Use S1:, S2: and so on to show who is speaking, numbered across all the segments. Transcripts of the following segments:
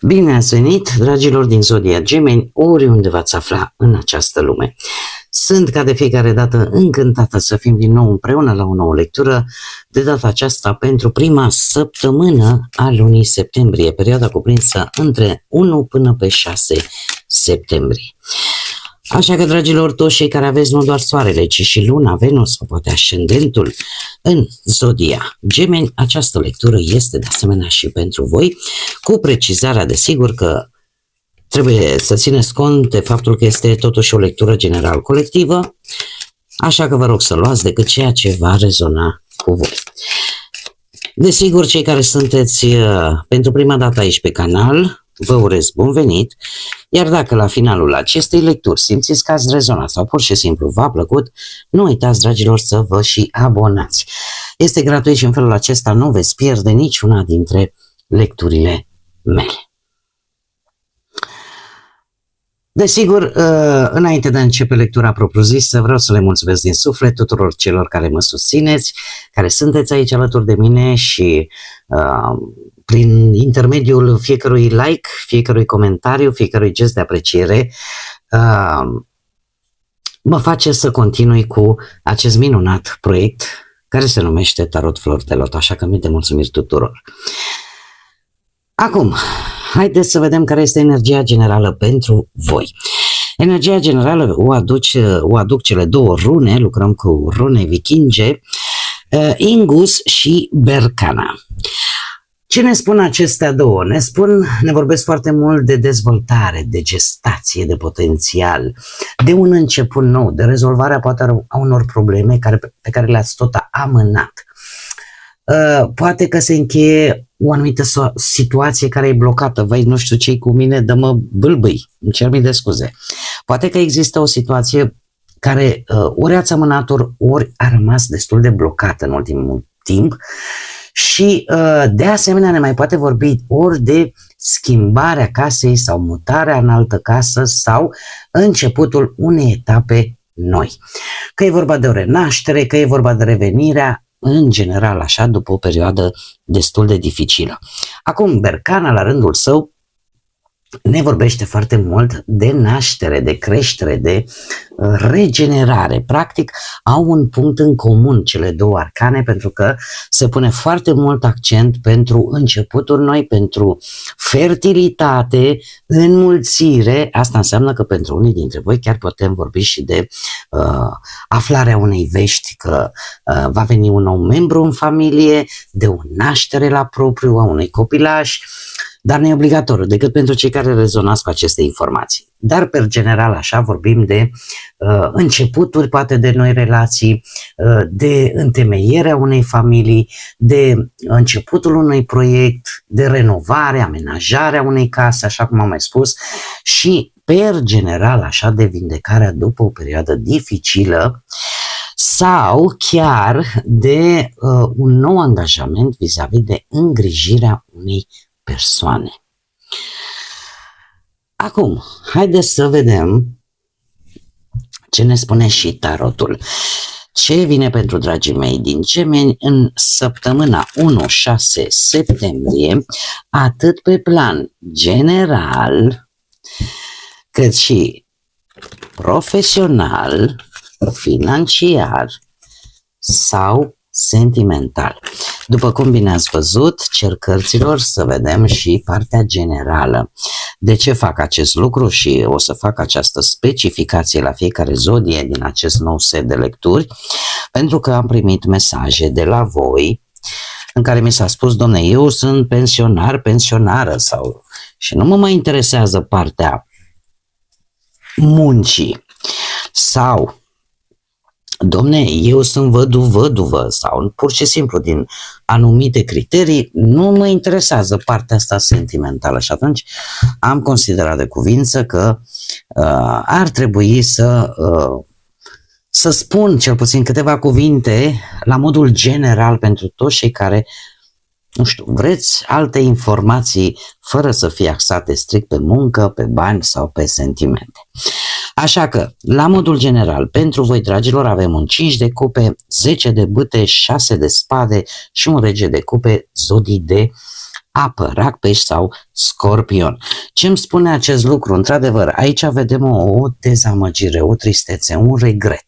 S1: Bine ați venit, dragilor din Zodia Gemeni, oriunde v-ați afla în această lume. Sunt, ca de fiecare dată, încântată să fim din nou împreună la o nouă lectură, de data aceasta pentru prima săptămână a lunii septembrie, perioada cuprinsă între 1 până pe 6 septembrie. Așa că, dragilor, toți cei care aveți nu doar soarele, ci și luna, Venus, sau poate ascendentul în Zodia Gemeni, această lectură este de asemenea și pentru voi, cu precizarea, desigur, că trebuie să țineți cont de faptul că este totuși o lectură general colectivă, așa că vă rog să luați decât ceea ce va rezona cu voi. Desigur, cei care sunteți pentru prima dată aici pe canal, vă urez bun venit, iar dacă la finalul acestei lecturi simțiți că ați rezonat sau pur și simplu v-a plăcut, nu uitați, dragilor, să vă și abonați. Este gratuit și în felul acesta nu veți pierde niciuna dintre lecturile mele. Desigur, înainte de a începe lectura propriu-zisă, vreau să le mulțumesc din suflet tuturor celor care mă susțineți, care sunteți aici alături de mine și prin intermediul fiecărui like, fiecărui comentariu, fiecărui gest de apreciere, mă face să continui cu acest minunat proiect care se numește Tarot Flori de Lot, așa că mii de mulțumiri tuturor. Acum, haideți să vedem care este energia generală pentru voi. Energia generală o aduc cele două rune, lucrăm cu rune vikinge, Ingus și Berkana. Ce ne spun acestea două? Ne vorbesc foarte mult de dezvoltare, de gestație, de potențial, de un început nou, de rezolvarea poate a unor probleme pe care le-ați tot amânat. Poate că se încheie o anumită situație care e blocată. Vai, nu știu ce-i cu mine, dă-mă bâlbâi, îmi cer mii de scuze. Poate că există o situație care ori ați amânat, ori a rămas destul de blocată în ultimul timp și de asemenea ne mai poate vorbi ori de schimbarea casei sau mutarea în altă casă sau începutul unei etape noi. Că e vorba de o renaștere, că e vorba de revenirea, în general așa, după o perioadă destul de dificilă. Acum, Berkana, la rândul său, ne vorbește foarte mult de naștere, de creștere, de regenerare. Practic, au un punct în comun cele două arcane, pentru că se pune foarte mult accent pentru începuturi noi, pentru fertilitate, înmulțire. Asta înseamnă că pentru unii dintre voi chiar putem vorbi și de aflarea unei vești, că va veni un nou membru în familie, de o naștere la propriu a unui copilaș, dar nu e obligatoriu, decât pentru cei care rezonați cu aceste informații. Dar, per general, așa, vorbim de începuturi, poate de noi relații, de întemeierea unei familii, de începutul unui proiect, de renovare, amenajarea unei case, așa cum am mai spus, și, per general, așa, de vindecarea după o perioadă dificilă, sau chiar de un nou angajament vis-a-vis de îngrijirea unei persoane. Acum, haideți să vedem ce ne spune și tarotul. Ce vine pentru dragii mei din Gemeni în săptămâna 1-6 septembrie, atât pe plan general, cât și profesional, financiar sau sentimental. După cum bine ați văzut, cer cărților să vedem și partea generală. De ce fac acest lucru și o să fac această specificație la fiecare zodie din acest nou set de lecturi? Pentru că am primit mesaje de la voi în care mi s-a spus: domne, eu sunt pensionar, pensionară și nu mă mai interesează partea muncii, sau domne, eu sunt văduvă sau pur și simplu din anumite criterii nu mă interesează partea asta sentimentală. Și atunci am considerat de cuvință că ar trebui să spun cel puțin câteva cuvinte la modul general pentru toți cei care, nu știu, vreți alte informații fără să fie axate strict pe muncă, pe bani sau pe sentimente. Așa că, la modul general, pentru voi, dragilor, avem un 5 de cupe, 10 de bâte, 6 de spade și un rege de cupe, zodii de apă, rac, pești sau scorpion. Ce îmi spune acest lucru? Într-adevăr, aici vedem o dezamăgire, o tristețe, un regret.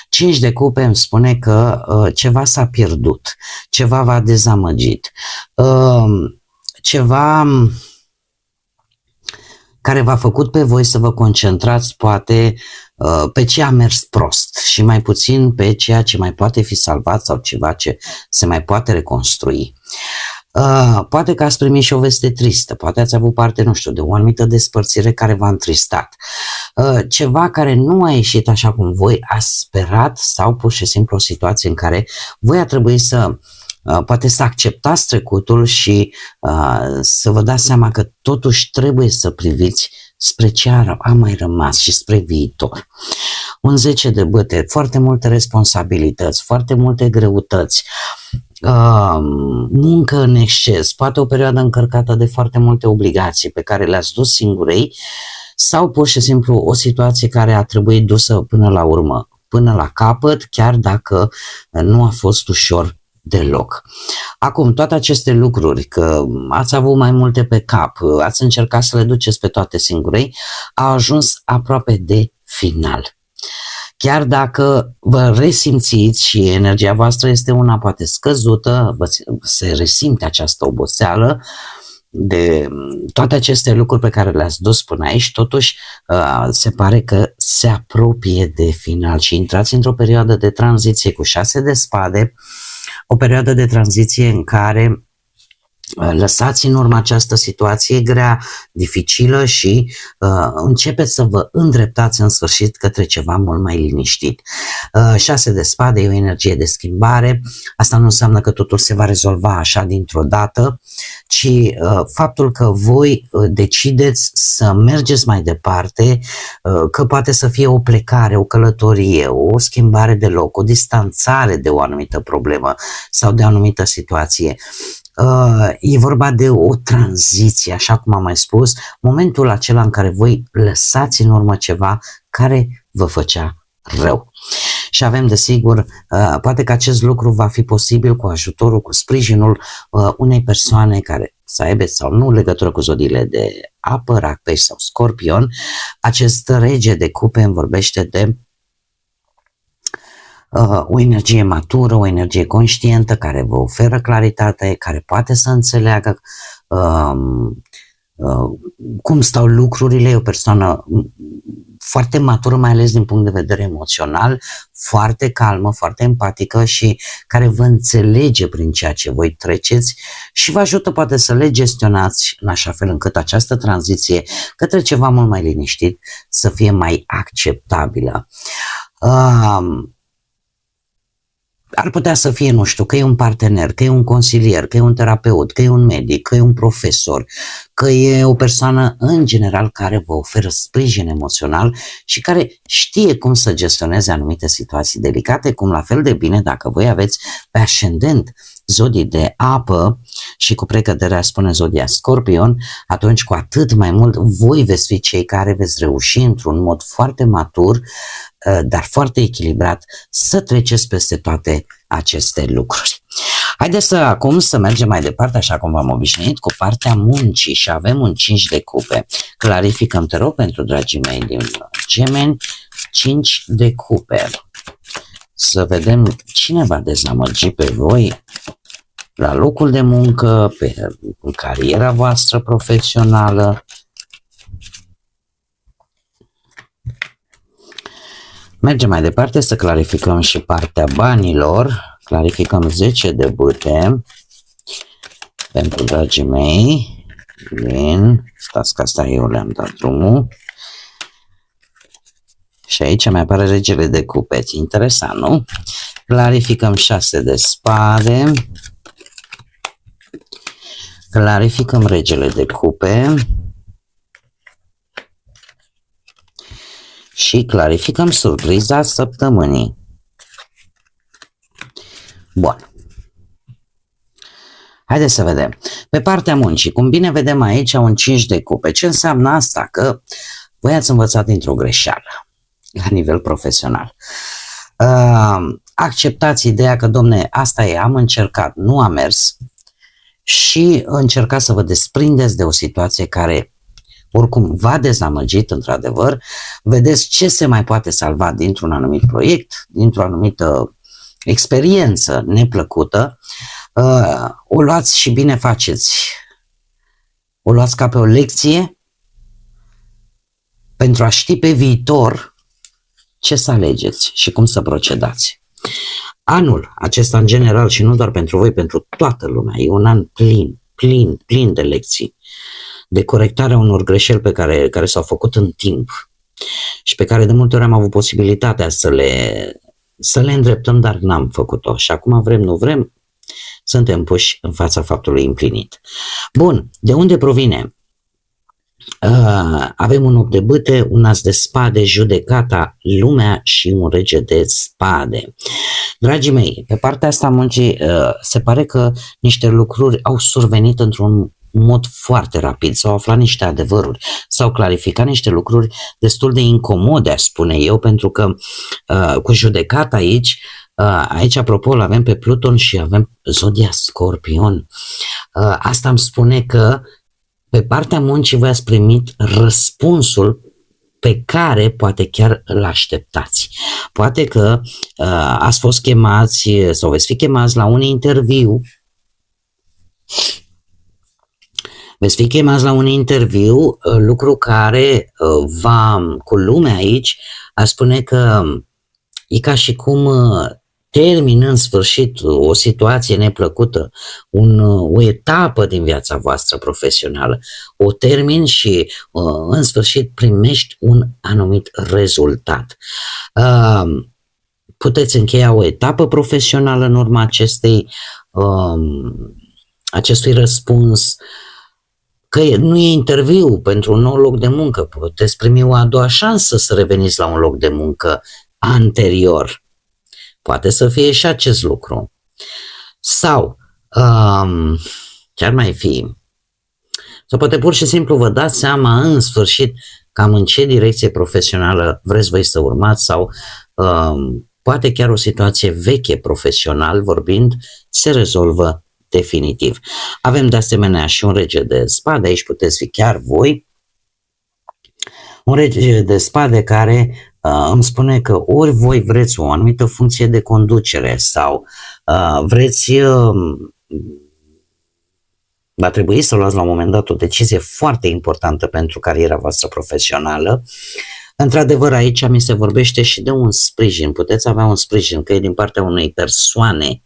S1: 5 de cupe îmi spune că ceva s-a pierdut, ceva v-a dezamăgit, ceva care v-a făcut pe voi să vă concentrați poate pe ce a mers prost și mai puțin pe ceea ce mai poate fi salvat sau ceva ce se mai poate reconstrui. Poate că ați primit și o veste tristă, poate ați avut parte, nu știu, de o anumită despărțire care v-a întristat. Ceva care nu a ieșit așa cum voi ați sperat sau pur și simplu o situație în care voi a trebuit să poate să acceptați trecutul și să vă dați seama că totuși trebuie să priviți spre ce a mai rămas și spre viitor. Un 10 de bâte, foarte multe responsabilități, foarte multe greutăți, muncă în exces, poate o perioadă încărcată de foarte multe obligații pe care le-ați dus singurei sau pur și simplu o situație care a trebuit dusă până la urmă, până la capăt, chiar dacă nu a fost ușor deloc. Acum, toate aceste lucruri, că ați avut mai multe pe cap, ați încercat să le duceți pe toate singurei, au ajuns aproape de final. Chiar dacă vă resimțiți și energia voastră este una poate scăzută, se resimte această oboseală de toate aceste lucruri pe care le-ați dus până aici, totuși se pare că se apropie de final și intrați într-o perioadă de tranziție cu 6 de spade, o perioadă de tranziție în care lăsați în urmă această situație grea, dificilă și începeți să vă îndreptați în sfârșit către ceva mult mai liniștit. 6 de spade e o energie de schimbare, asta nu înseamnă că totul se va rezolva așa dintr-o dată, ci faptul că voi decideți să mergeți mai departe, că poate să fie o plecare, o călătorie, o schimbare de loc, o distanțare de o anumită problemă sau de o anumită situație. E vorba de o tranziție, așa cum am mai spus, momentul acela în care voi lăsați în urmă ceva care vă făcea rău. Și avem, desigur, poate că acest lucru va fi posibil cu ajutorul, cu sprijinul unei persoane care să aibă sau nu legătură cu zodiile de apă, rac, pești sau scorpion. Acest rege de cupe îmi vorbește de o energie matură, o energie conștientă care vă oferă claritate, care poate să înțeleagă cum stau lucrurile, e o persoană foarte matură, mai ales din punct de vedere emoțional, foarte calmă, foarte empatică și care vă înțelege prin ceea ce voi treceți și vă ajută poate să le gestionați în așa fel încât această tranziție către ceva mult mai liniștit să fie mai acceptabilă. Ar putea să fie, nu știu, că e un partener, că e un consilier, că e un terapeut, că e un medic, că e un profesor, că e o persoană în general care vă oferă sprijin emoțional și care știe cum să gestioneze anumite situații delicate, cum la fel de bine dacă voi aveți pe ascendent zodii de apă și cu precăderea spune zodia Scorpion, atunci cu atât mai mult voi veți fi cei care veți reuși într-un mod foarte matur, dar foarte echilibrat să treceți peste toate aceste lucruri. Haideți acum să mergem mai departe, așa cum v-am obișnuit, cu partea muncii și avem un 5 de cupe. Clarificăm, te rog, pentru dragii mei din Gemeni, 5 de cupe. Să vedem cine va dezamăgi pe voi la locul de muncă, în cariera voastră profesională. Mergem mai departe să clarificăm și partea banilor. Clarificăm 10 de bâte pentru dragii mei. Bine, stați că asta eu le-am dat drumul. Și aici mi apare regele de cupe. Interesant, nu? Clarificăm 6 de spade. Clarificăm regele de cupe. Și clarificăm surpriza săptămânii. Bun. Haideți să vedem. Pe partea muncii, cum bine vedem aici, un 5 de cupe. Ce înseamnă asta? Că voi ați învățat dintr-o greșeală la nivel profesional. Acceptați ideea că, domne, asta e, am încercat, nu a mers și încercați să vă desprindeți de o situație care oricum v-a dezamăgit într-adevăr, vedeți ce se mai poate salva dintr-un anumit proiect, dintr-o anumită experiență neplăcută, o luați și bine faceți. O luați ca pe o lecție pentru a ști pe viitor ce să alegeți și cum să procedați. Anul acesta în general și nu doar pentru voi, pentru toată lumea, e un an plin de lecții, de corectarea unor greșeli care s-au făcut în timp și pe care de multe ori am avut posibilitatea să le îndreptăm, dar n-am făcut-o. Și acum vrem, nu vrem, suntem puși în fața faptului împlinit. Bun, de unde provine? Avem un 8 de bâte, un as de spade, judecata, lumea și un rege de spade. Dragii mei, pe partea asta a muncii se pare că niște lucruri au survenit într-un mod foarte rapid, s-au aflat niște adevăruri, s-au clarificat niște lucruri destul de incomode, aș spune eu, pentru că cu judecata aici, apropo, îl avem pe Pluton și avem zodia Scorpion. Asta îmi spune că pe partea muncii voi ați primit răspunsul pe care poate chiar îl așteptați. Poate că ați fost chemați sau veți fi chemați la un interviu. Veți fi chemați la un interviu, lucru care cu lumea aici, aș spune că e ca și cum termin în sfârșit o situație neplăcută, o etapă din viața voastră profesională, o termin și în sfârșit primești un anumit rezultat. Puteți încheia o etapă profesională în urma acestui răspuns, că nu e interviu pentru un nou loc de muncă, puteți primi o a doua șansă să reveniți la un loc de muncă anterior. Poate să fie și acest lucru. Sau, ce ar mai fi? Sau poate pur și simplu vă dați seama în sfârșit cam în ce direcție profesională vreți voi să urmați sau poate chiar o situație veche profesional vorbind se rezolvă definitiv. Avem de asemenea și un rege de spade, aici puteți fi chiar voi, un rege de spade care îmi spune că ori voi vreți o anumită funcție de conducere sau va trebui să luați la un moment dat o decizie foarte importantă pentru cariera voastră profesională. Într-adevăr, aici mi se vorbește și de un sprijin. Puteți avea un sprijin, că e din partea unei persoane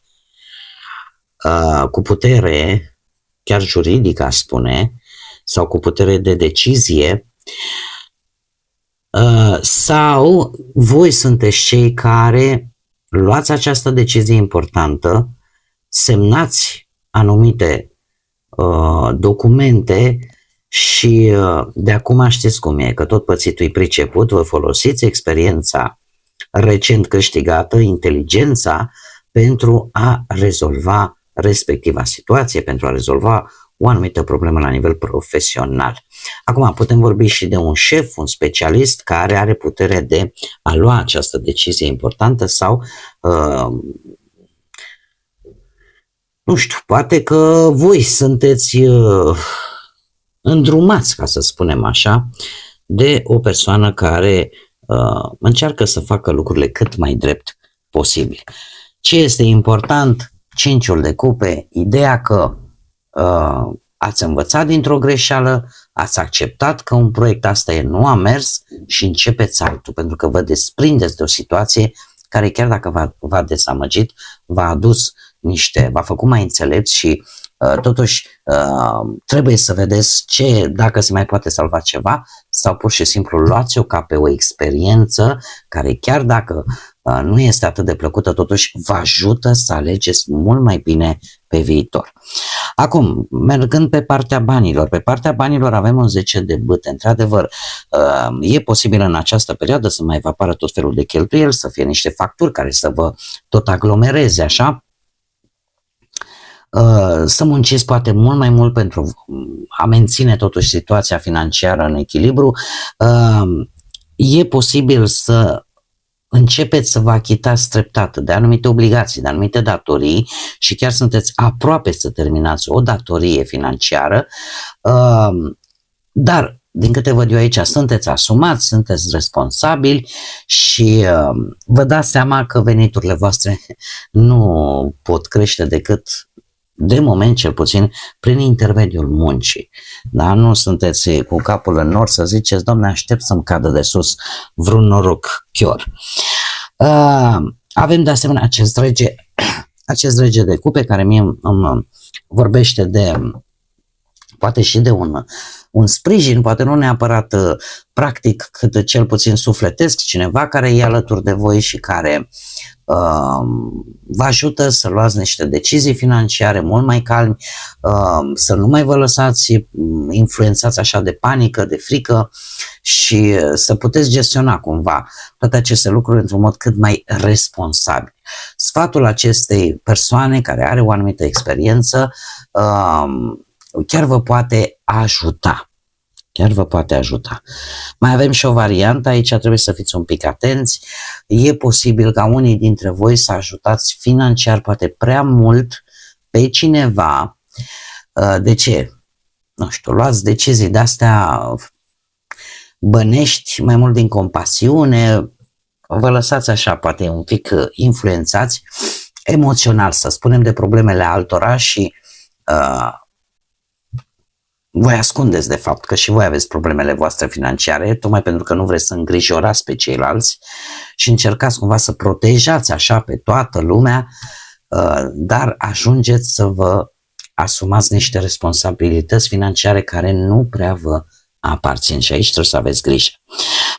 S1: cu putere, chiar juridică, aș spune, sau cu putere de decizie, sau voi sunteți cei care luați această decizie importantă, semnați anumite documente și de acum știți cum e, că tot pățitul e priceput, vă folosiți experiența recent câștigată, inteligența, pentru a rezolva respectiva situație, pentru a rezolva o anumită problemă la nivel profesional. Acum putem vorbi și de un șef, un specialist care are putere de a lua această decizie importantă sau nu știu, poate că voi sunteți îndrumați, ca să spunem așa, de o persoană care încearcă să facă lucrurile cât mai drept posibil. Ce este important? 5-ul de cupe, ideea că ați învățat dintr-o greșeală, ați acceptat că un proiect nu a mers și începeți altul, pentru că vă desprindeți de o situație care chiar dacă v-a dezamăgit, v-a făcut mai înțelepți și totuși trebuie să vedeți dacă se mai poate salva ceva sau pur și simplu luați-o ca pe o experiență care chiar dacă nu este atât de plăcută, totuși vă ajută să alegeți mult mai bine pe viitor. Acum, mergând pe partea banilor avem un 10 de bâte. Într-adevăr, e posibil în această perioadă să mai vă apară tot felul de cheltuieli, să fie niște facturi care să vă tot aglomereze, așa, să munciți poate mult mai mult pentru a menține totuși situația financiară în echilibru. E posibil să începeți să vă achitați treptat de anumite obligații, de anumite datorii și chiar sunteți aproape să terminați o datorie financiară, dar din câte văd eu aici, sunteți asumați, sunteți responsabili și vă dați seama că veniturile voastre nu pot crește decât, de moment cel puțin, prin intermediul muncii. Da? Nu sunteți cu capul în nor să ziceți, Doamne, aștept să-mi cadă de sus vreun noroc chior. Avem de asemenea acest rege de cupe care mie îmi vorbește de, poate și de un sprijin, poate nu neapărat practic, cât cel puțin sufletesc, cineva care e alături de voi și care vă ajută să luați niște decizii financiare mult mai calmi, să nu mai vă lăsați influențați așa de panică, de frică și să puteți gestiona cumva toate aceste lucruri într-un mod cât mai responsabil. Sfatul acestei persoane care are o anumită experiență chiar vă poate ajuta. Chiar vă poate ajuta. Mai avem și o variantă, aici trebuie să fiți un pic atenți. E posibil ca unii dintre voi să ajutați financiar poate prea mult pe cineva. De ce? Nu știu, luați decizii de-astea bănești, mai mult din compasiune, vă lăsați așa, poate un pic influențați emoțional, să spunem, de problemele altora și voi ascundeți de fapt că și voi aveți problemele voastre financiare, tocmai pentru că nu vreți să îngrijorați pe ceilalți și încercați cumva să protejați așa pe toată lumea, dar ajungeți să vă asumați niște responsabilități financiare care nu prea vă aparțin și aici trebuie să aveți grijă.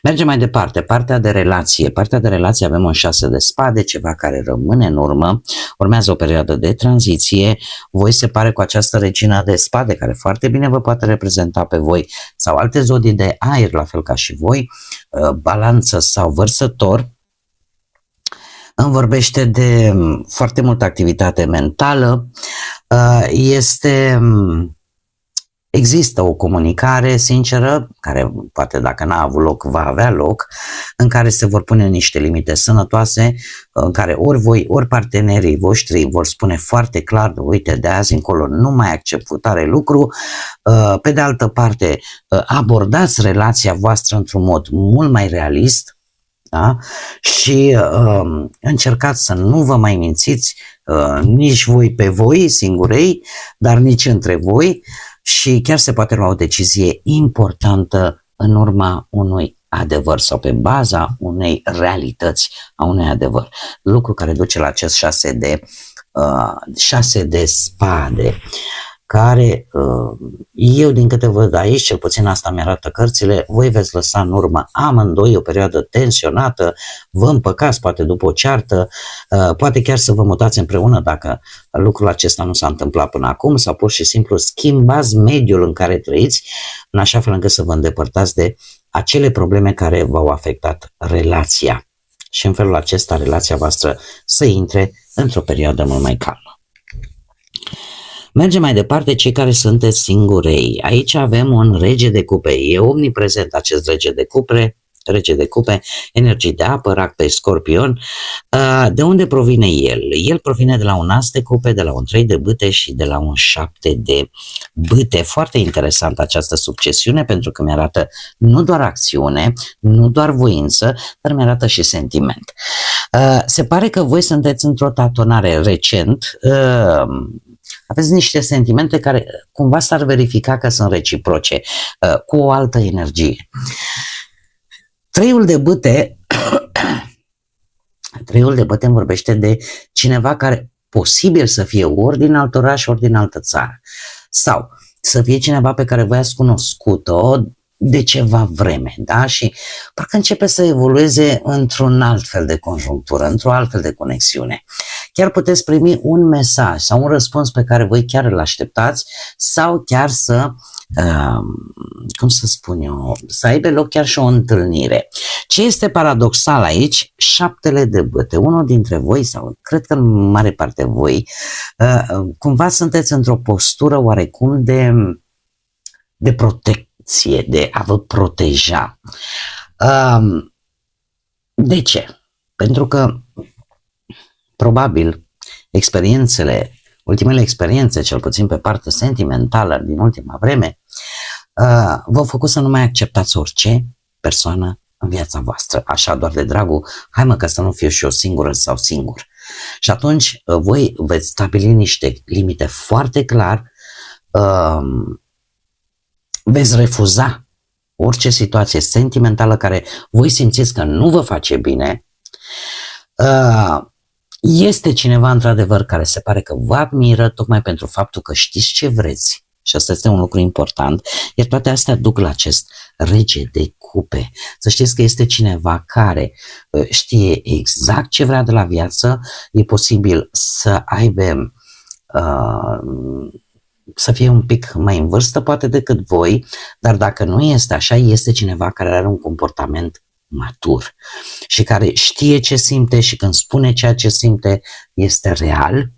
S1: Mergem mai departe, partea de relație. Partea de relație avem un 6 de spade, ceva care rămâne în urmă, urmează o perioadă de tranziție, voi se pare cu această regină de spade, care foarte bine vă poate reprezenta pe voi, sau alte zodii de aer, la fel ca și voi, balanță sau vărsător, îmi vorbește de foarte multă activitate mentală, există o comunicare sinceră, care poate dacă n-a avut loc, va avea loc, în care se vor pune niște limite sănătoase, în care ori voi, ori partenerii voștri vor spune foarte clar, uite, de azi încolo nu mai accept tare lucru. Pe de altă parte, abordați relația voastră într-un mod mult mai realist, da? Și încercați să nu vă mai mințiți nici voi pe voi singurei, dar nici între voi, și chiar se poate lua o decizie importantă în urma unui adevăr sau pe baza unei realități, a unui adevăr. Lucru care duce la acest 6 de spade, care eu din câte văd aici, cel puțin asta mi-arată cărțile, voi veți lăsa în urmă amândoi o perioadă tensionată, vă împăcați poate după o ceartă, poate chiar să vă mutați împreună dacă lucrul acesta nu s-a întâmplat până acum, sau pur și simplu schimbați mediul în care trăiți, în așa fel încât să vă îndepărtați de acele probleme care v-au afectat relația. Și în felul acesta relația voastră să intre într-o perioadă mult mai calmă. Mergem mai departe, cei care sunteți singurei. Aici avem un rege de cupe. E omniprezent acest rege de cupe, energii de apă, rac pe scorpion. De unde provine el? El provine de la un as de cupe, de la un 3 de bâte și de la un 7 de bâte. Foarte interesant această succesiune, pentru că mi-arată nu doar acțiune, nu doar voință, dar mi-arată și sentiment. Se pare că voi sunteți într-o tatonare recent, aveți niște sentimente care cumva s-ar verifica că sunt reciproce, cu o altă energie. Treiul de bâte îmi vorbește de cineva care posibil să fie ori din alt oraș, ori din altă țară. Sau să fie cineva pe care voi ați cunoscut-o de ceva vreme, da? Și parcă începe să evolueze într-un alt fel de conjunctură, într-o altfel de conexiune. Chiar puteți primi un mesaj sau un răspuns pe care voi chiar îl așteptați, sau chiar să, să aibă loc chiar și o întâlnire. Ce este paradoxal aici? 7 de bâte. Unul dintre voi, sau cred că în mare parte voi, cumva sunteți într-o postură oarecum de protecție, de a vă proteja. De ce? Pentru că probabil ultimele experiențe, cel puțin pe partea sentimentală din ultima vreme, v-au făcut să nu mai acceptați orice persoană în viața voastră, așa doar de dragul, hai mă că să nu fiu și eu singură sau singur. Și atunci voi veți stabili niște limite foarte clar, veți refuza orice situație sentimentală care voi simțiți că nu vă face bine. Este cineva într-adevăr care se pare că vă admiră tocmai pentru faptul că știți ce vreți și asta este un lucru important, iar toate astea duc la acest rege de cupe. Să știți că este cineva care știe exact ce vrea de la viață, e posibil să aibă să fie un pic mai în vârstă poate decât voi, dar dacă nu este așa, este cineva care are un comportament matur și care știe ce simte și când spune ceea ce simte este real.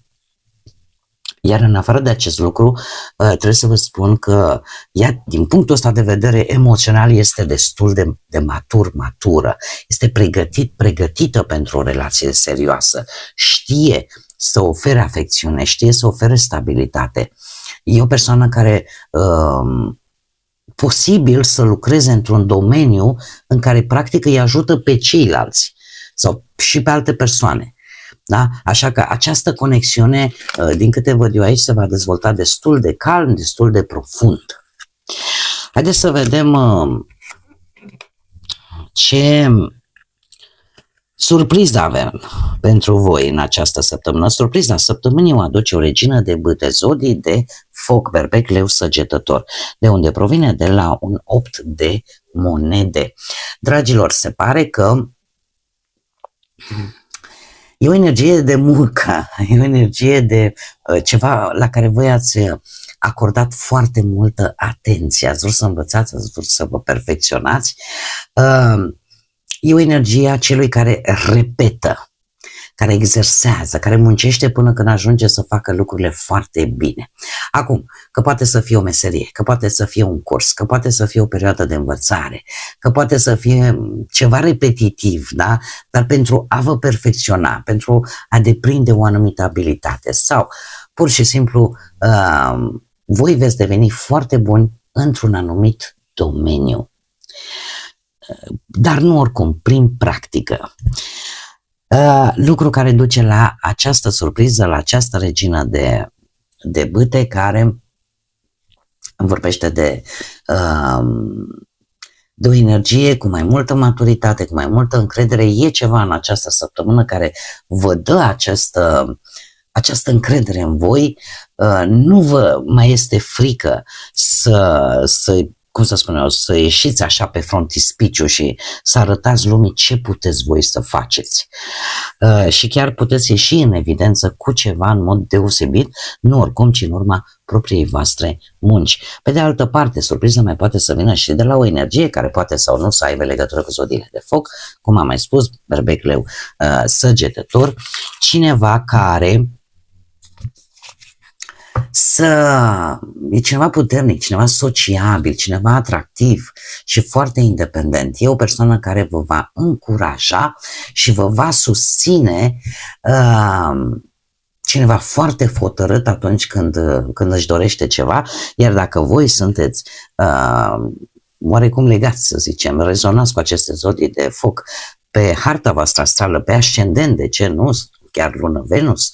S1: Iar în afară de acest lucru, trebuie să vă spun că ea, din punctul ăsta de vedere emoțional, este destul de matură, este pregătită pentru o relație serioasă, știe să ofere afecțiune, știe să ofere stabilitate. E o persoană care posibil să lucreze într-un domeniu în care practic îi ajută pe ceilalți sau și pe alte persoane. Da? Așa că această conexiune, din câte văd eu aici, se va dezvolta destul de calm, destul de profund. Haideți să vedem ce surpriză avem pentru voi în această săptămână. Surpriza săptămânii o aduce o regină de bâte, zodii de foc, berbec, leu, săgetător, de unde provine de la un 8 de monede. Dragilor, se pare că e o energie de muncă, e o energie de ceva la care voi ați acordat foarte multă atenție, ați vrut să învățați, ați vrut să vă perfecționați. E o energie a celui care repetă, care exersează, care muncește până când ajunge să facă lucrurile foarte bine. Acum, că poate să fie o meserie, că poate să fie un curs, că poate să fie o perioadă de învățare, că poate să fie ceva repetitiv, da? Dar pentru a vă perfecționa, pentru a deprinde o anumită abilitate sau pur și simplu voi veți deveni foarte buni într-un anumit domeniu. Dar nu oricum, prin practică. Lucru care duce la această surpriză, la această regină de bâte care vorbește de o energie cu mai multă maturitate, cu mai multă încredere. E ceva în această săptămână care vă dă această încredere în voi, nu vă mai este frică să ieșiți așa pe frontispiciu și să arătați lumii ce puteți voi să faceți. Și chiar puteți ieși în evidență cu ceva în mod deosebit, nu oricum, ci în urma propriei voastre munci. Pe de altă parte, surpriza mai poate să vină și de la o energie care poate sau nu să aibă legătură cu zodiile de foc, cum am mai spus, berbec, leu, săgetător, cineva care e cineva puternic, cineva sociabil, cineva atractiv și foarte independent. E o persoană care vă va încuraja și vă va susține, cineva foarte hotărât atunci când își dorește ceva, iar dacă voi sunteți oarecum legați, să zicem, rezonați cu aceste zodii de foc pe harta voastră astrală, pe ascendent, de ce nu, chiar lună, Venus,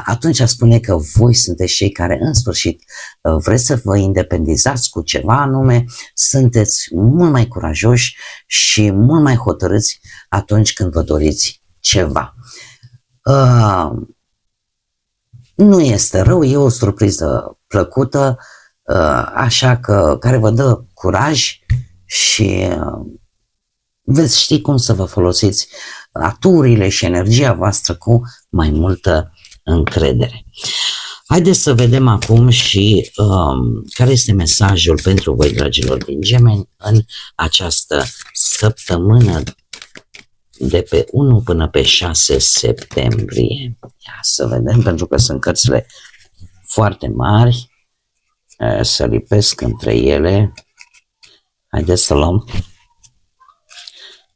S1: atunci spune că voi sunteți cei care în sfârșit vreți să vă independizați cu ceva anume, sunteți mult mai curajoși și mult mai hotărâți atunci când vă doriți ceva. Nu este rău, e o surpriză plăcută, așa că care vă dă curaj și veți ști cum să vă folosiți aturile și energia voastră cu mai multă încredere. Haideți să vedem acum și care este mesajul pentru voi, dragilor din Gemeni, în această săptămână de pe 1 până pe 6 septembrie. Ia să vedem, pentru că sunt cărțile foarte mari, să lipesc între ele. Haideți să luăm.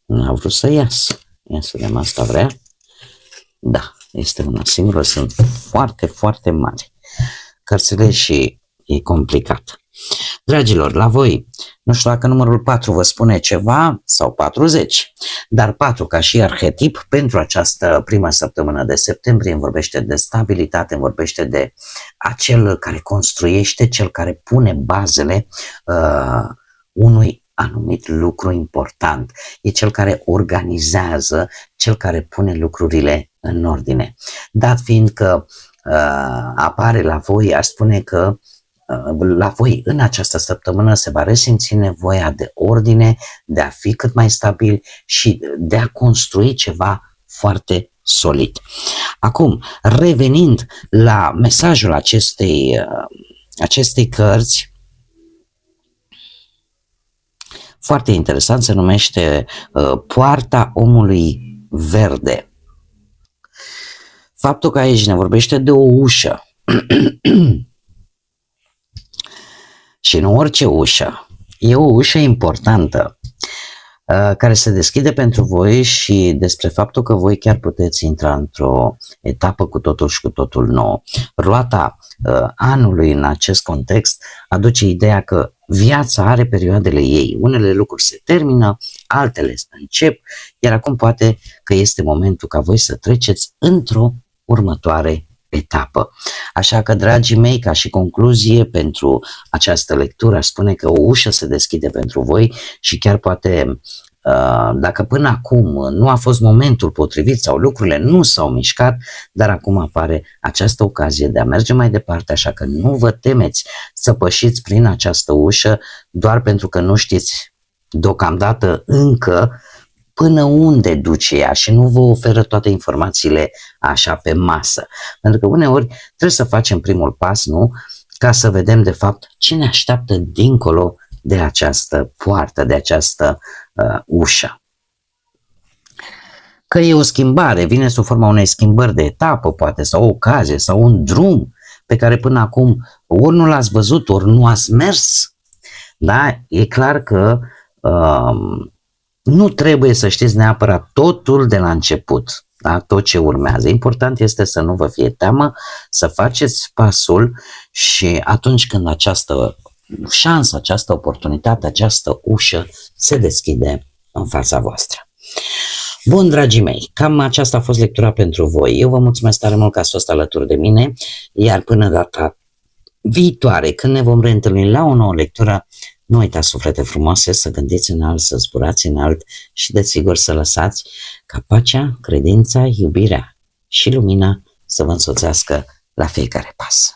S1: Nu a vrut să iasă. Ia să vedem, asta vrea. Da, este una singură, sunt foarte, foarte mari cărțile și e complicat. Dragilor, la voi, nu știu dacă numărul 4 vă spune ceva sau 40, dar 4 ca și arhetip pentru această primă săptămână de septembrie îmi vorbește de stabilitate, îmi vorbește de acel care construiește, cel care pune bazele unui anumit lucru important. E cel care organizează, cel care pune lucrurile în ordine. Dat fiind că apare la voi, aș spune că la voi în această săptămână se va resimți nevoia de ordine, de a fi cât mai stabil și de a construi ceva foarte solid. Acum, revenind la mesajul acestei cărți, foarte interesant, se numește Poarta omului verde. Faptul că aici ne vorbește de o ușă și nu orice ușă, e o ușă importantă care se deschide pentru voi și despre faptul că voi chiar puteți intra într-o etapă cu totul și cu totul nouă. Roata anului în acest context aduce ideea că viața are perioadele ei. Unele lucruri se termină, altele încep, iar acum poate că este momentul ca voi să treceți într-o următoare etapă. Așa că, dragii mei, ca și concluzie pentru această lectură, aș spune că o ușă se deschide pentru voi și chiar poate, dacă până acum nu a fost momentul potrivit sau lucrurile nu s-au mișcat, dar acum apare această ocazie de a merge mai departe, așa că nu vă temeți să pășiți prin această ușă doar pentru că nu știți deocamdată încă până unde duce ea și nu vă oferă toate informațiile așa pe masă. Pentru că uneori trebuie să facem primul pas, nu? Ca să vedem de fapt ce ne așteaptă dincolo de această poartă, de această ușă. Că e o schimbare, vine sub forma unei schimbări de etapă, poate, sau o ocazie, sau un drum pe care până acum ori nu l-ați văzut, ori nu ați mers. Da? E clar că nu trebuie să știți neapărat totul de la început, da? Tot ce urmează. Important este să nu vă fie teamă, să faceți pasul și atunci când această șansă, această oportunitate, această ușă se deschide în fața voastră. Bun, dragii mei, cam aceasta a fost lectura pentru voi. Eu vă mulțumesc tare mult că ați fost alături de mine, iar până data viitoare, când ne vom reîntâlni la o nouă lectură, nu uitați, suflete frumoase, să gândiți înalt, să zburați înalt și desigur să lăsați ca pacea, credința, iubirea și lumina să vă însoțească la fiecare pas.